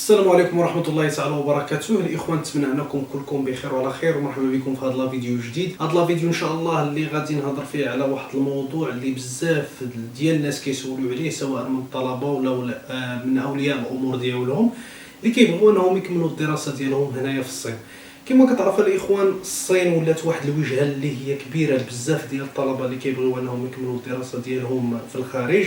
السلام عليكم ورحمة الله تعالى وبركاته. الإخوان نتمنى أنكم كلكم بخير وعلى خير، ومرحبا بكم في هذا الفيديو جديد. هذا الفيديو إن شاء الله اللي غادي نهضر فيه على واحد الموضوع اللي بزاف ديال الناس كيسولوا عليه، سواء من الطلبة ولا من أولياء الأمور ديالهم اللي كيبغيو أنهم يكملوا الدراسة ديالهم هنايا في الصين. كما كتعرفوا الإخوان، الصين ولات واحد الوجهة اللي هي كبيرة بزاف ديال الطلبة اللي كيبغيو أنهم يكملوا الدراسة ديالهم في الخارج.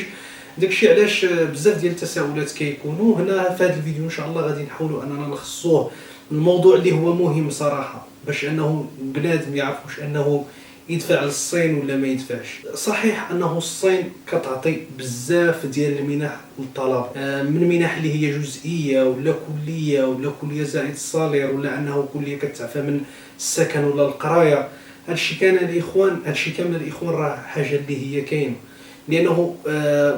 داكشي علاش بزاف ديال التساؤلات كيكونوا هنا في هذا الفيديو. ان شاء الله غادي نحاولوا اننا نلخصوه الموضوع اللي هو مهم صراحه، باش انه بنادم يعرفوش انه يدفع للصين ولا ما يدفعش. صحيح انه الصين كتعطي بزاف ديال المنح للطلبه، من منح اللي هي جزئيه ولا كليه ولا كليه زائد الصالير، ولا انه كليه كتعفى من السكن ولا القرايه. هادشي كامل الاخوان راه حاجه اللي هي كاينه، لانه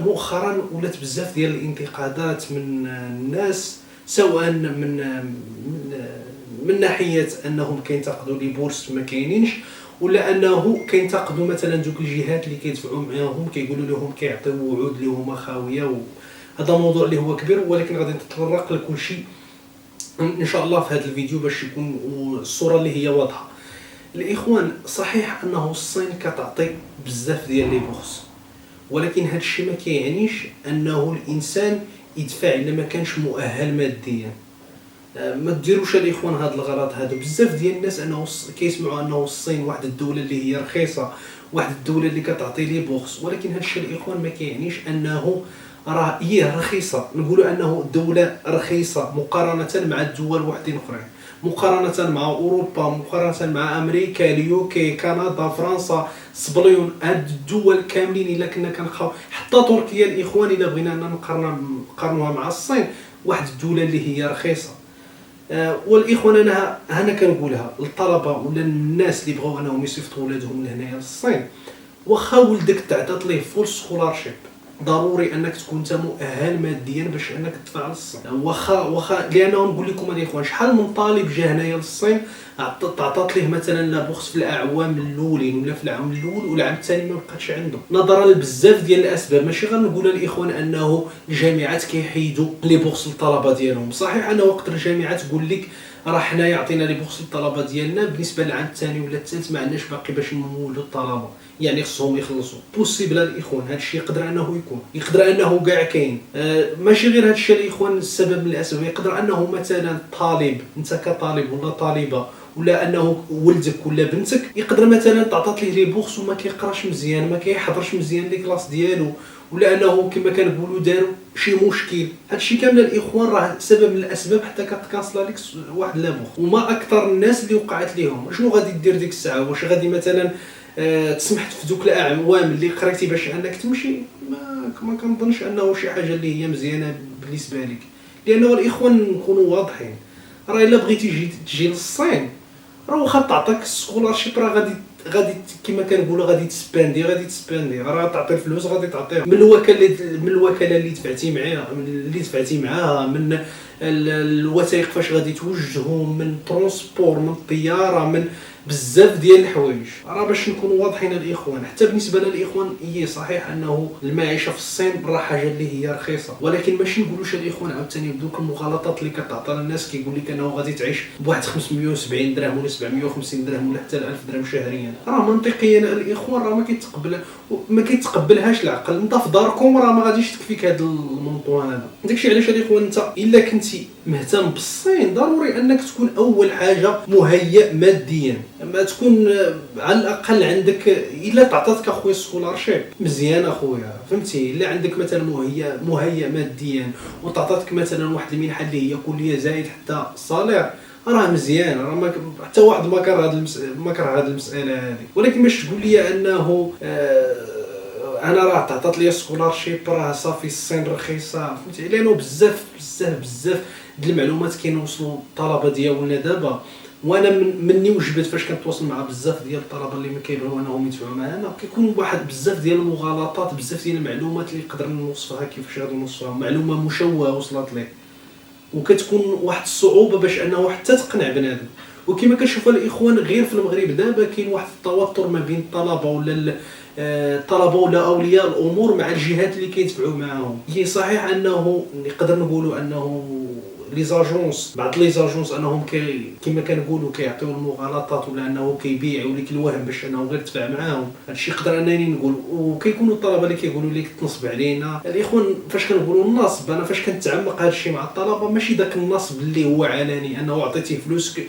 مؤخرا ولات بزاف ديال الانتقادات من الناس، سواء من ناحيه انهم كينتقدوا لي بورس ما كاينينش، ولا انه كينتقدوا مثلا دوك الجهات اللي كيدفعوا معاهم كيقولوا لهم كيعطيو وعود اللي هما خاويه. هذا موضوع اللي هو كبير، ولكن غادي نتطرق لكل شيء ان شاء الله في هذا الفيديو باش يكون الصوره اللي هي واضحه. الاخوان، صحيح انه الصين كتعطي بزاف ديال لي بورس، ولكن هذا الشيء ما كيعنيش انه الانسان يدفع الا ما كانش مؤهل ماديا. ما ديروش الاخوان هذا الغلط هذا. بزاف ديال الناس انه كيسمعوا انه الصين واحد الدوله اللي هي رخيصه، واحد الدوله اللي كتعطي لي بورس، ولكن هذا الشيء الاخوان ما كيعنيش انه راه هي رخيصه. نقولوا انه الدوله رخيصه مقارنه مع الدول وحدين اخرين، مقارنه مع اوروبا، مقارنه مع امريكا، اليوكي، كندا، فرنسا، سبليون. هاد الدول كاملين الا كنا كنخاو، حتى تركيا الاخوان الا بغينا نقارنوها مع الصين، واحد الدوله اللي هي رخيصه. والاخوان انا كنقولها للطلبه ولا الناس اللي بغاو انهم يصيفطوا ولادهم لهنايا للصين، واخا ولدك تعطات ليه فول سكولارشيب، ضروري انك تكون انت مؤهل ماديا باش انك تدفع للصين. واخا لانه نقول لكم الاخوان، شحال من طالب جا هنايا للصين عطات ليه مثلا لا بوكس في الاعوام الاولين ولا في العام الاول، والعام الثاني ما بقاتش عنده، نظرا لبزاف ديال الاسباب. ماشي غنقول الاخوان انه الجامعات كيحيدوا لي بوكس للطلبه ديالهم. صحيح انه وقت الجامعات تقول لك راه حنا يعطينا لي بوكس للطلبه ديالنا، بالنسبه للعام الثاني ولا الثالث ما عندناش باقي باش نمولوا الطلبه، يعني خصهم يخلصوا. بوسيبل الاخوان، هذا الشيء يقدر انه يكون، يقدر انه كاع كاين. ماشي غير هذا الشيء الاخوان، السبب من الاسباب يقدر انه مثلا طالب، انت كطالب ولا طالبه، ولا انه ولدك ولا بنتك يقدر مثلا تعطات ليه لي بوكس وما كيقراش مزيان، ما كيحضرش مزيان لي كلاس ديالو، ولا انه كما كنقولوا داروا شي مشكل. هادشي كامل الاخوان راه سبب من الاسباب حتى كتكاسلا لك واحد لابوخ. وما اكثر الناس اللي وقعت ليهم. شنو غادي دير ديك الساعه؟ واش غادي مثلا تسمح في دوك الاعوام اللي قريتي باش انك تمشي؟ ما كنظنش انه شي حاجه اللي هي مزيانه بالنسبه لك. لانه الاخوان نكونوا واضحين، راه الا بغيتي تجي للصين، راه واخا تعطيك السكولارشيب، راه غادي كما كنقولوا غادي تسباندي راه تعطي الفلوس، غادي تعطيها من الوكاله اللي دفعتي معاها، من الوثائق فاش غادي توجههم، من ترونسبور، من الطياره، من بزاف ديال الحوايج. راه باش نكونوا واضحين الاخوان، حتى بالنسبه للاخوان هي صحيح انه المعيشه في الصين راه حاجه اللي هي رخيصه، ولكن ماشي نقولوش الاخوان عاوتاني بدوك المغالطات اللي كتعطى للناس، كيقول لك انه غادي تعيش بواحد 570 درهم ولا 750 درهم ولا حتى 1000 درهم شهريا. راه منطقيا الاخوان راه ما كيتقبلهاش العقل. انت في داركم راه ما غاديش تكفيك هذا المونطون هذا. داكشي علاش الاخوان انت الا كنتي مهتم بالصين، ضروري انك تكون اول حاجه مهيئ ماديا، ما تكون على الاقل عندك الا تعطاتك اخويا سكولارشيب مزيان اخويا، فهمتي؟ الا عندك مثلا مهيئ ماديا وتعطاتك مثلا واحد المنحه اللي هي كليه زايد حتى الصالير، راه مزيان. راه حتى واحد ما كره هذه المساله هذه. ولكن باش تقول لي انه انا راه تعطات لي سكولارشيب راه صافي الصين رخيصه، فهمتي؟ لانه بزاف د المعلومات كينوصلوا الطلبه ديالنا دابا، وانا مني وجبت فاش كنتواصل مع بزاف ديال الطلبه اللي ما كيبغيو انهم يدفعوا معنا، كيكون واحد بزاف ديال المغالطات، بزاف ديال المعلومات اللي نقدر نوصفها كيفاش غادي نوصفها، معلومه مشوهه وصلت ليه، وكتكون واحد الصعوبه باش انه حتى تقنع بنادم. وكما كنشوفوا الاخوان غير في المغرب دابا كاين واحد التوتر ما بين الطلبه ولا اولياء الامور مع الجهات اللي كيدفعوا معاهم. هي صحيح انه نقدر نقولوا انه لي زاجونس بعض لي زاجونس انهم كما كنقولوا كيعطيو المغالطات ولا انه كيبيعوا لك الوهم باش انه غير تدفع معاهم. هادشي يقدر انني نقول. وكيكونوا الطلبه اللي كيقولوا لك تنصب علينا. الاخوان فاش كنقولوا النصب، انا فاش كنتعمق هادشي مع الطلبه ماشي داك النصب اللي هو علني انه عطيتيه فلوس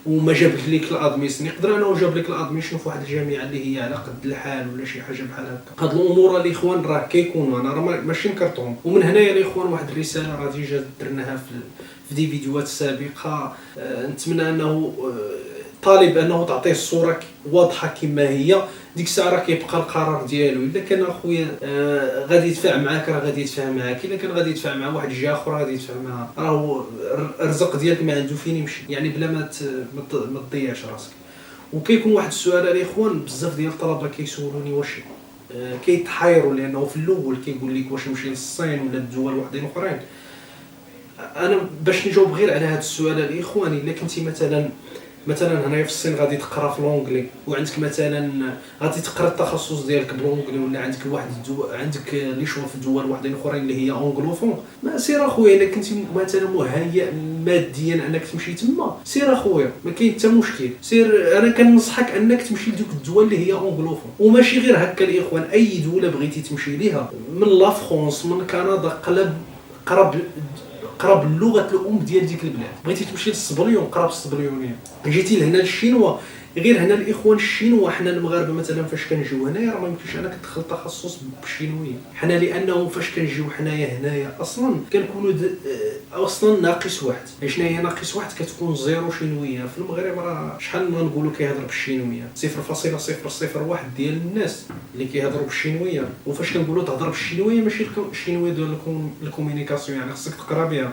وما جاب لك الادميسن. يقدر انه جاب لك الادميسن في واحد الجامعه اللي هي على قد الحال ولا شي حاجه بحال هكا. هاد الامور الاخوان راه كيكونوا، انا راه ماشي نكرتهم. ومن هنايا الاخوان واحد الرساله راه ديجا درناها في دي فيديوهات سابقه. نتمنى انه طالب انه تعطيه الصوره واضحه كما هي. ديك الساعه راه كيبقى القرار ديالو. الا كان اخويا غادي يدفع معاك راه غادي يدفع معاك، الا كان غادي يدفع مع واحد الجهه اخرى غادي يدفع معها. راه الرزق ديالك ما عنده فين يمشي، يعني بلا ما تضيعش راسك. وكيكون واحد السؤال الاخوان، بزاف ديال الطلبه كيسولوني واش كيتحايروا لانه في الاول كيقول لك واش نمشي للصين ولا الدول وحدين اخرين. انا باش نجاوب غير على هذا السؤال الاخوان، الا كنتي مثلا هنايا في الصين غادي تقرا في لونجلي، وعندك مثلا غادي تقرا التخصص ديالك بالونجلي، ولا عندك واحد عندك لي شوا في دول وحدين اخرين اللي هي اونغلوفون، ما سير اخويا. الا كنتي مثلا مهيئ ماديا انك تمشي تما، سير اخويا ما كاين حتى مشكل. سير، انا كننصحك انك تمشي لدوك الدول اللي هي اونغلوفون. وماشي غير هكا الاخوان، اي دوله بغيتي تمشي ليها، من لا فرنسا من كندا، قرب اللغه الام ديال ديك البلاد. بغيتي تمشي للصبليون قرب الصبليونيه. جيتي لهنا للشينوا، غير هنا الاخوان الشينوا، حنا المغاربه مثلا فاش كنجيو هنايا راه ما يمكنش انا كندخل تخصص بالشينويه. حنا لانه فاش كنجيو حنايا هنايا اصلا كنكونوا اصلا ناقص واحد. شنو هي ناقص واحد؟ كتكون زيرو شينويه. في المغرب راه شحال ما نقولوا كيهضر بالشينويه، 0.001 ديال الناس اللي كيهضروا بالشينويه. وفاش كنقولوا تهضر بالشينويه ماشي الشينويه ديال الكومونيكاسيون، يعني خصك تقرا بها.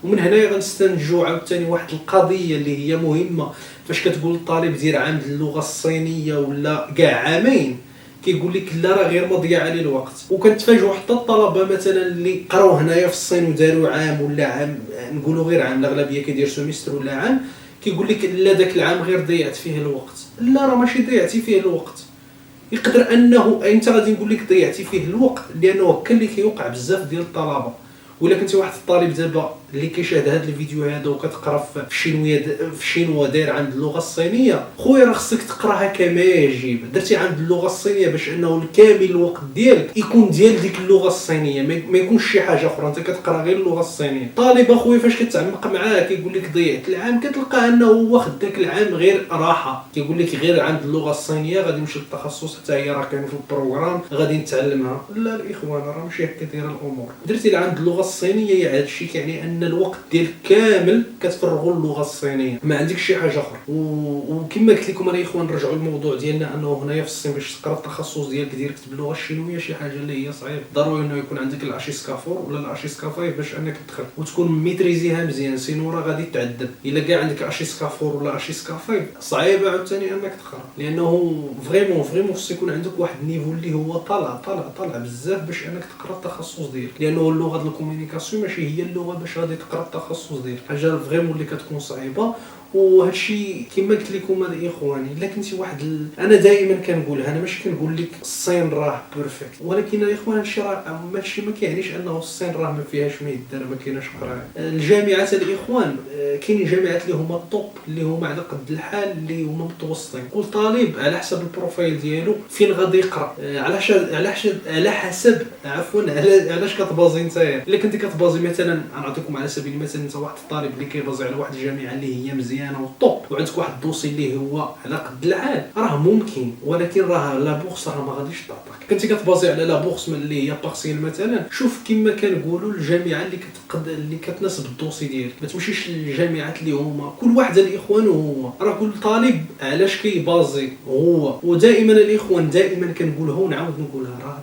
ومن هنايا غنستنتجوا عاوتاني واحد القضيه اللي هي مهمه. فاش كتقول الطالب دير عام اللغه الصينيه ولا كاع عامين، كيقول لك لا راه غير مضيعه للوقت. وكنتفاجئوا حتى الطلبه مثلا اللي قراو هنايا في الصين وداروا عام ولا عام، نقولوا غير عام، الاغلبيه كيدير سيمستر ولا عام، كيقول لك لا داك العام غير ضيعت فيه الوقت. لا راه ماشي ضيعتي فيه الوقت. يقدر انه انت غادي نقول لك ضيعتي فيه الوقت لانه كان اللي كيوقع بزاف ديال الطلبه. ولا كنتي واحد الطالب دابا اللي كيشاهد هذا الفيديو هذا وكتقرا في الشينوا داير عند اللغه الصينيه، خويا راه خصك تقراها كما يجب. درتي عند اللغه الصينيه باش انه الكامل الوقت ديالك يكون ديال ديك اللغه الصينيه، ما يكونش شي حاجه اخرى. انت كتقرا غير اللغه الصينيه. طالب اخويا فاش كتعمق معاه كيقول لك ضيعت العام، كتلقى انه هو واخد داك العام غير راحه. كيقول لك غير عند اللغه الصينيه غادي نمشي للتخصص حتى هي راه كاين في البروغرام غادي نتعلمها. لا الاخوان راه ماشي هكا دايره الامور. درتي عند اللغه الصينيه يعني هادشي كيعني ان الوقت ديالك كامل كتفرغوا للغه الصينيه، ما عندكش شي حاجه اخرى. وكما قلت لكم الاخوان، نرجعوا للموضوع ديالنا انه هنايا في الصين باش تقرا التخصص ديالك ديريكت باللغه الشينويه شي حاجه اللي هي صعيبه. ضروري انه يكون عندك الاشيسكافور ولا الاشيسكافاي باش انك تدخل وتكون ميتريزيها مزيان، سينو راه غادي تعذب. الا كاع عندك اشيسكافور ولا اشيسكافاي صعيبه عاوتاني انك تقرا، لانه فريمون خص يكون عندك واحد النيفو اللي هو طالع بزاف باش انك تقرا التخصص ديالك. لانه اللغه ديال الكومونيكاسيون ماشي هي اللغه باش غادي تقرا التخصص ديالك، حاجه فريمون اللي كتكون صعيبه. وهادشي كما قلت لكم الاخواني، الا كنتي واحد انا دائما كنقولها، انا ماشي كنقول لك الصين راه بيرفكت، ولكن الاخوان هادشي راه ماشي ما كيعنيش انه الصين راه ما فيهاش ما يدار، ما كايناش قرايه. الجامعات الاخوان كاينين جامعات اللي هما الطوب، اللي هما على قد الحال، اللي هما متوسطين. كل طالب على حسب البروفايل ديالو فين غادي يقرا، على حسب علاش كتبازي نتايا. الا كنتي كتبازي مثلا، نعطيكم على سبيل المثال، انت واحد الطالب اللي كيبازي على واحد الجامعه اللي هي مزيانه والطوب، وعندك واحد الدوسي اللي هو على قد العال، راه ممكن، ولكن راه لا بورس راه ما غاديش تعطيك. كنتي كتبازي على لا بورس اللي هي بارسيل مثلا، شوف كما كنقولوا الجامعه اللي كتناسب الدوسي ديالك، ما تمشيش للجامعات اللي هما كل واحد الاخوان هو راه كل طالب علاش كيبازي هو. ودائما الاخوان دائما كنقولها ونعاود نقولها، راه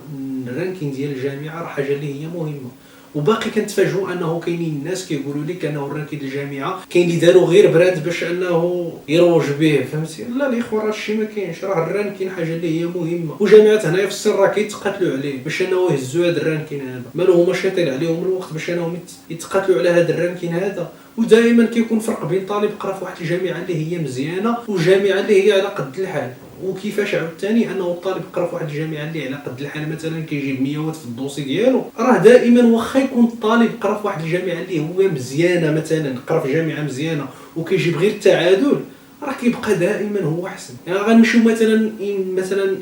الرانكين ديال الجامعه راه حاجه اللي هي مهمه. وباقي كنتفاجئوا انه كاينين الناس كيقولوا لك انه الرانكين ديال الجامعه كاين اللي داروا غير براند باش انه يروج به، فهمتي؟ لا الاخوان راه الشيء ما كاينش، راه الرانكين حاجه اللي هي مهمه. وجامعات هنايا في الصين راه كيتقاتلوا عليه باش انه يهزوا هذا الرانكين هذا، مالو هما شاطين عليهم الوقت باش انهم يتقاتلوا على هذا الرانكين هذا. ودائما كيكون فرق بين طالب قرا في واحد الجامعه اللي هي مزيانه وجامعه اللي هي على قد الحال. وكيفاش عاوتاني انه الطالب قرا في واحد الجامعه اللي على قد الحال مثلا كيجيب 100 في الدوسي ديالو، راه دائما واخا يكون الطالب قرا في واحد الجامعه اللي هو مزيانه، مثلا قرا في جامعه مزيانه وكيجيب غير التعادل، راه كيبقى دائما هو احسن. يعني غنمشيو مثلا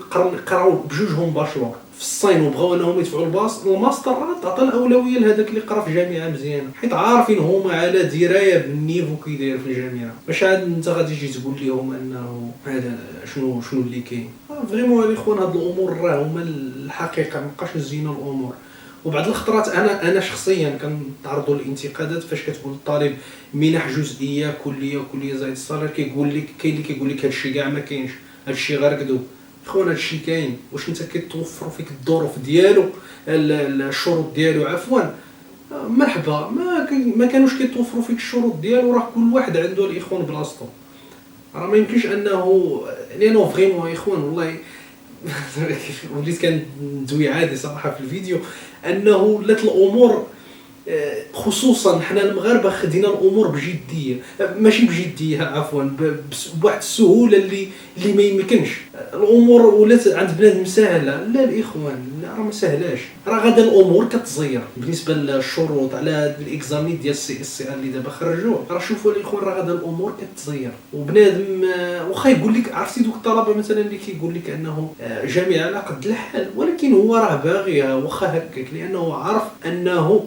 قراو بجوجهم باشلور في الصين وبغاو انهم يدفعوا الماستر، راه تعطى الاولويه لهذاك اللي قرا في جامعه مزيانه، حيت عارفين هما على درايه بالنيفو كيداير في الجامعه. باش عاد انت غادي تجي تقول لهم انه هذا شنو اللي كاين؟ فريمون الاخوان هاد الامور راه هما الحقيقه، مابقاش نزينوا الامور. وبعض الخطرات انا شخصيا كنتعرضوا للانتقادات فاش كتقول الطالب منح جزئيه كليه زائد الصالير، كاين اللي كيقول لك هادشي كاع ما كاينش، هادشي غير كذوب. خونا هادشي كاين، واش انت كيتوفروا فيك الظروف ديالو، الشروط ديالو عفوا، مرحبا. ما كانوش كيتوفروا فيك الشروط ديالو، راه كل واحد عنده الاخوان بلاصتو. راه ما يمكنش انه لانه فريمون اخوان والله وليت كندوي عادي صراحه في الفيديو انه لات الامور خصوصا حنا المغاربه خدينا الامور بجديه، ماشي بجديه عفوا، بواحد السهوله اللي ما يمكنش. الامور ولات عند بنادم سهله، لا الاخوان راه ما سهلاش، راه غادا الامور كتزير بالنسبه للشروط على الاكزامي ديال CSCR اللي دابا خرجوه. راه شوفوا الاخوان راه غادا الامور كتزير، وبنادم واخا يقول لك عرفتي دوك الطلبه مثلا اللي كيقول لك انه جامعه على قد الحال، ولكن هو راه باغيها واخا هكاك، لانه عارف انه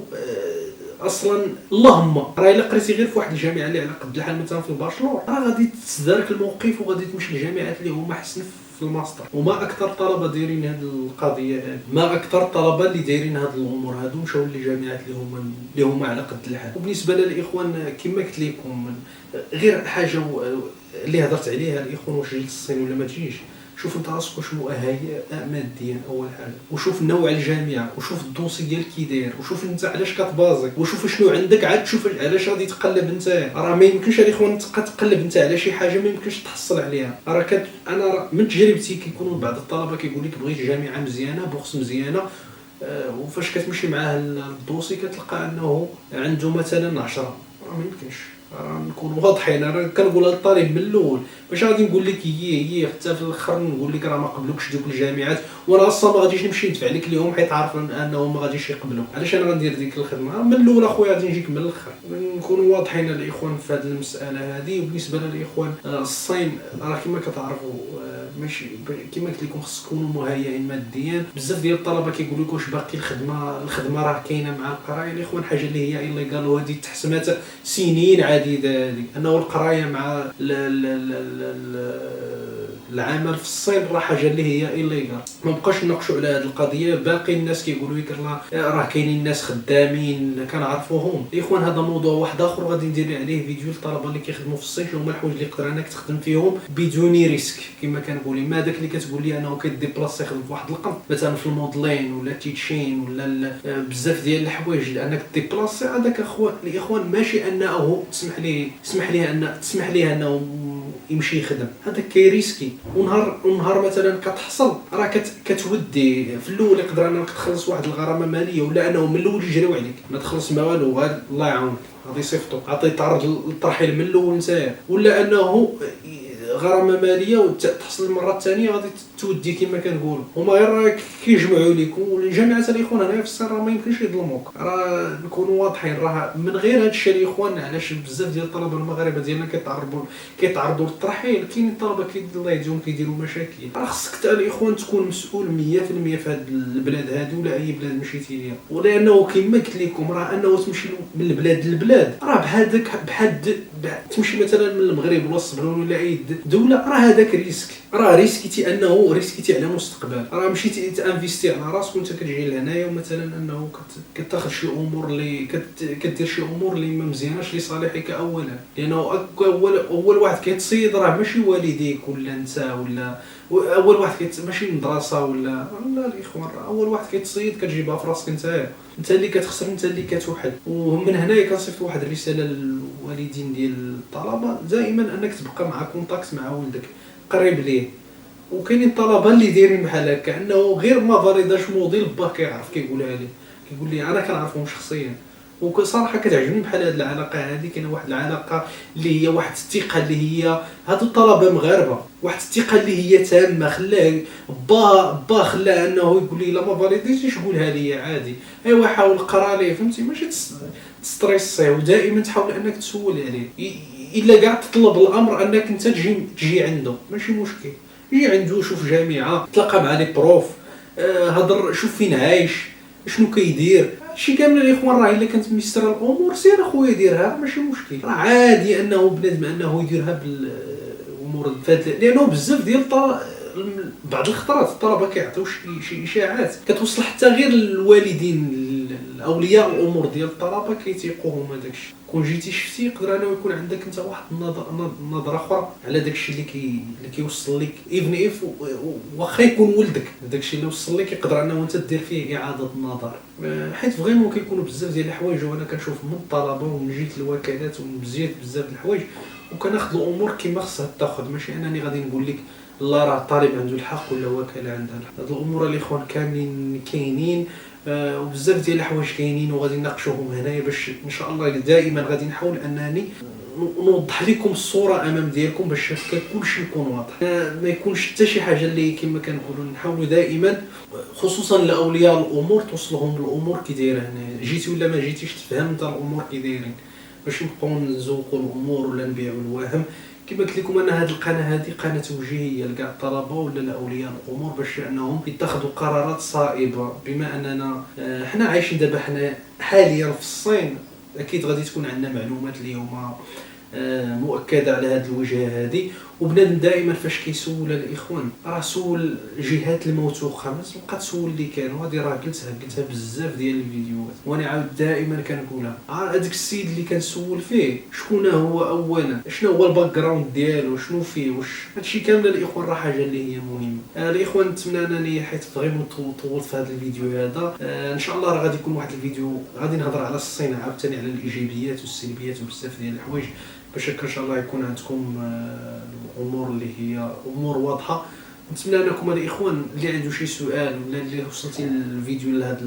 اصلا اللهم راه الا قريتي غير في واحد الجامعه اللي على قد الحال مثلا في الباشلور، راه غادي تستدارك الموقف وغادي تمشي لجامعات اللي هما احسن في الماستر. وما اكثر طلبه دايرين هذه القضيه هذه، ما اكثر الطلبه اللي دايرين هذه الامور هذو مشاو لجامعات اللي هما على قد الحال. وبالنسبه للاخوان كما قلت لكم، غير حاجه اللي هضرت عليها الاخوان، واش جيت الصين ولا ما تجيش، شوف انت راسك واش مؤهل ماديا اول حاجه، وشوف نوع الجامعه، وشوف الدوسي ديالك كي داير، وشوف انت علاش كتبازك، وشوف شنو عندك، عاد شوف علاش غادي تقلب انت. راه ما يمكنش الاخوان تبقى تقلب انت على شي حاجه ما يمكنش تحصل عليها. انا من تجربتي كيكونوا بعض الطلبه كيقول لك بغيت جامعه مزيانه بوكس مزيانه، وفاش كتمشي معاه الدوسي كتلقى انه عنده مثلا 10. راه ما يمكنش، نكون واضحين. انا كنقولها للطالب من الاول، باش غادي نقول لك هي حتى في الاخر نقول لك راه ما قبلوكش دوك الجامعات، وانا اصلا ما غاديش نمشي ندفع لك اليوم حيت عارف انهم ما غاديش يقبلوك. علاش انا غندير ديك الخدمه من الاول اخويا؟ غادي نجيك من الاخر. نكونوا واضحين الاخوان في هذه المساله هذه. وبالنسبه للاخوان الصين، راه كما كتعرفوا ماشي كما قلت لكم خص تكونوا مهيئين ماديا. بزاف ديال الطلبه كيقولوا لك واش باقي الخدمه راه كاينه مع القرايه. الاخوان حاجه اللي هي الا قالوا هذه تحسمات سنين عديده هذه، انه القرايه مع العمل في الصين راه حاجه اللي هي الليغال. ما بقاش نناقشوا على هذه القضيه. باقي الناس كيقولوا لك راه كاينين ناس خدامين كنعرفوهم. الاخوان هذا موضوع واحد اخر غادي ندير عليه فيديو للطلبه اللي كيخدموا في الصين، شنو هما الحوايج اللي يقدر انك تخدم فيهم بدون ريسك كما كنقول. ما داك اللي كتقول لي انه كيديبلاصي يخدم في واحد القنت مثلا في المودلين ولا تيتشين ولا بزاف ديال الحوايج لانك ديبلاصي، هذاك الاخوان ماشي انه تسمح ليه انه يمشي يخدم، هذا كيريسكي. ونهار مثلا كتحصل راه كتودي في الاول يقدر انك تخلص واحد الغرامه ماليه، ولا انه من الاول يجريو عليك ما تخلص ما والو، غير الله يعاونك غادي يصيفطوك عطي تعرض للترحيل من الاول نتايا، ولا انه غرامه ماليه وتحصل المره الثانيه غادي تودي كما كنقولوا. هما غير كيجمعوا لك. والجامعات الاخوان هنايا في الصين راه ما يمكنش يظلموك، راه نكونوا واضحين. راه من غير هذا الشيء الاخوان، علاش بزاف ديال الطلبه المغاربه ديالنا كيتعرضوا للترحيل، كاين الطلبه الله يهديهم كيديروا مشاكل. راه خصك الاخوان تكون مسؤول 100% في هذه البلاد هذه ولا اي بلاد مشيتي ليها. ولانه كما قلت لكم راه انه تمشي من البلاد للبلاد، راه بحال تمشي مثلا من المغرب ولا الصبرون ولا اي دوله، راه هذاك ريسك، راه ريسكيتي على مستقبل. راه مشيتي تانفيستي على راسك وانت كتجي لهنايا ومثلا انه كتاخذ شي امور اللي كدير شي امور اللي ما مزياناش لصالحك اولا. لانه اول واحد كيتصيد راه ماشي والديك ولا انت، ولا اول واحد ماشي المدرسه ولا الاخوان، اول واحد كيتصيد كتجيبها في راسك انت اللي كتخسر، انت اللي كتوحد. ومن هنايا كنصيفط واحد الرساله للوالدين ديال الطلبه دائما انك تبقى مع كونتاكت مع ولدك قريب ليه. وكاينين الطلبه اللي دايرين بحال هكا انه غير ما فاليداش موديل باه كيعرف كيقولها ليه، كيقول لي انا كنعرفهم شخصيا، وصراحه كتعجبني بحال هذه العلاقه هذه. كاينه واحد العلاقه اللي هي واحد الثقه اللي هي هادو الطلبه مغاربه، واحد الثقه اللي هي تامه. خلاه با خلاه انه يقول لي لا ما فاليديتيش قولها لي عادي، ايوا حاول قرا ليه فهمتي، ماشي تستريسيه. ودائما تحاول انك تسول عليه، الا كاع تطلب الامر انك انت تجي عنده ماشي مشكل. جي عنده، شوف جامعه، تلاقى مع لي بروف، هضر، شوف فين عايش، شنو كيدير. شي كامل الاخوان راه الا كانت ميسره الامور سير اخويا ديرها ماشي مشكل. راه عادي انه بنادم انه يديرها بالامور لانه بزاف ديال بعض الخطرات الطلبه كيعطيو شي اشاعات كتوصل حتى غير الوالدين، الاولياء الامور ديال الطلبه كيتيقوهم هذاك الشيء. كون جيتي شفتي يقدر انه يكون عندك انت واحد النظره اخرى على داك الشيء اللي كيوصل لك، ايفن اف واخا يكون ولدك، داك الشيء اللي وصل لك يقدر انه انت دير فيه اعاده النظر. حيت فريمون كيكونوا بزاف ديال الحوايج، وانا كنشوف من الطلبه ومن جيت الوكالات ومن بزاف د الحوايج، وكناخذ الامور كما خصها تاخذ. ماشي انني غادي نقول لك لا راه الطالب عنده الحق ولا وكاله عندها الحق. هاد الامور الاخوان كاملين كاينين، وبزاف ديال الحوايج كاينين وغادي نناقشوهم هنايا، باش ان شاء الله دائما غادي نحاول انني نوضح لكم الصوره امام ديالكم باش كلشي يكون واضح، ما يكونش حتى شي حاجه اللي كما كنقولوا. نحاولوا دائما خصوصا لاولياء الامور توصلهم الامور كي دايره هنا، جيتي ولا ما جيتيش تفهم انت الامور كي دايرين، باش نبقاو نزوقوا الامور ولا نبيعوا الوهم. كما قلت لكم ان هذه القناه هذه قناه توجيهيه لكاع الطلبه ولا لاولياء الامور باش انهم يتخذوا قرارات صائبه. بما اننا حنا عايشين دابا حنا حاليا في الصين، اكيد غادي تكون عندنا معلومات اللي هما مؤكده على هذه الوجهه هذه. وبنادم دائما فاش كيسول الاخوان راه سول جهات الموثوقه، ما تبقى تسول اللي كان. وهذه راه قلتها بزاف ديال الفيديوهات، وانا عاود دائما كنقولها. هذاك السيد اللي كنسول فيه شكون هو اولا، شنو هو الباك جراوند ديالو، شنو فيه، واش هادشي كامل الاخوان راه حاجه اللي هي مهمه. الاخوان نتمنى انني حيت فريمون طولت في هذا الفيديو هذا. ان شاء الله راه غادي يكون واحد الفيديو غادي نهضر على الصين عاوتاني، على الايجابيات والسلبيات وبزاف ديال الحوايج، باش ان شاء الله يكون عندكم الامور اللي هي امور واضحه. نتمنى انكم الاخوان اللي عنده شي سؤال ولا اللي وصلتي الفيديو لهذا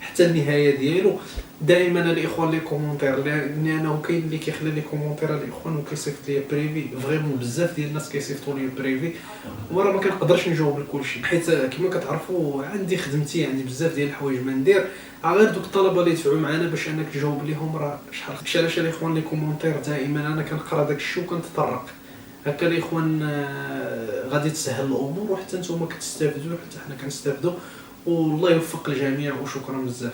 حتى النهايه ديالو، دائما الاخوان لي كومونتير، لانه كاين اللي كيخلي لي كومونتير الاخوان وكيصيفط لي بريفي. فريمون بزاف ديال الناس كيصيفطوا لي بريفي وراه ما كنقدرش نجاوب لكلشي، حيت كما كتعرفوا عندي خدمتي، عندي بزاف ديال الحوايج ما ندير. غير دوك الطلبه اللي يدفعوا معنا باش انك تجاوب ليهم راه شحال. داكشي علاش الاخوان لي كومونتير دائما انا كنقرا داك الشيء وكنتطرق هكا. الاخوان غادي تسهل الامور وحتى نتوما كتستافدوا حتى حنا كنستافدوا. والله يوفق الجميع وشكرا بزاف.